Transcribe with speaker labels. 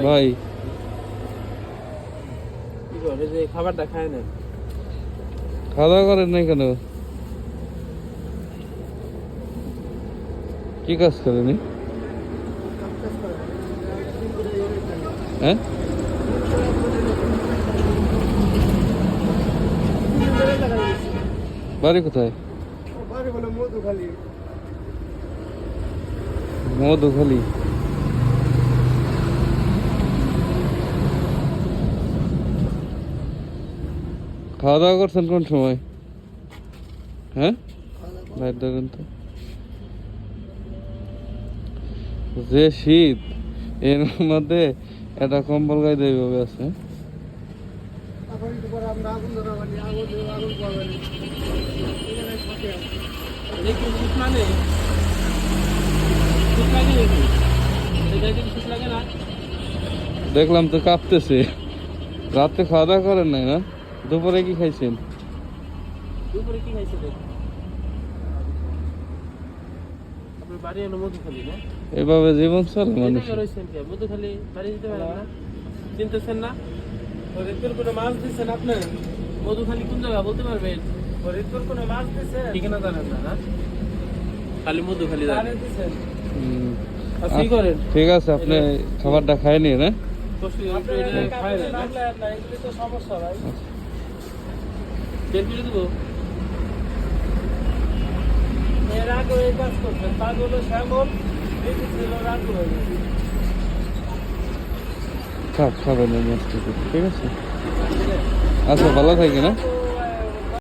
Speaker 1: ভাই
Speaker 2: কি করে যে খাবারটা খায় না?
Speaker 1: খাওয়া দাওয়া করেন নাই কেন? কি কাজ করেনি? হ্যাঁ, বাড়ি কোথায়? মধুখালী। খাওয়া দাওয়া করছেন কোন সময়? হ্যাঁ, লাইট ধরেন তো। যে শীত, এর মধ্যে একটা কম্বল গায়ে দেবে ভাবে আছে। দেখলাম তো কাঁপতেছে। রাতে খাওয়া দাওয়া করেন নাই না? দুপুরে কি খাইছেন?
Speaker 2: দুপুরে কি খাইছে? আপনার বাড়ি হলো মধুখালী না?
Speaker 1: এভাবে জীবন চলে মানুষ।
Speaker 2: মধুখালী বাড়ি যেতে পারেন না? চিনতেছেন না? ফরিদপুর কোনো মাছ দিচ্ছেন আপনি? মধুখালী কোন জায়গা বলতে পারবেন? ফরিদপুর কোনো মাছ দিচ্ছেন? ঠিকানা জানেন না না? খালি মধুখালী জানেন। কি করেন?
Speaker 1: ঠিক আছে, আপনি খাবারটা খাই নিয়ে না?
Speaker 2: সমস্যা ভাই। তেল তুলে দেবো। এর আগে এই কাজ করছেন, পাগল শ্যামল রাখবো।
Speaker 1: খাবেন, ঠিক আছে। আচ্ছা, ভালো থাকি না?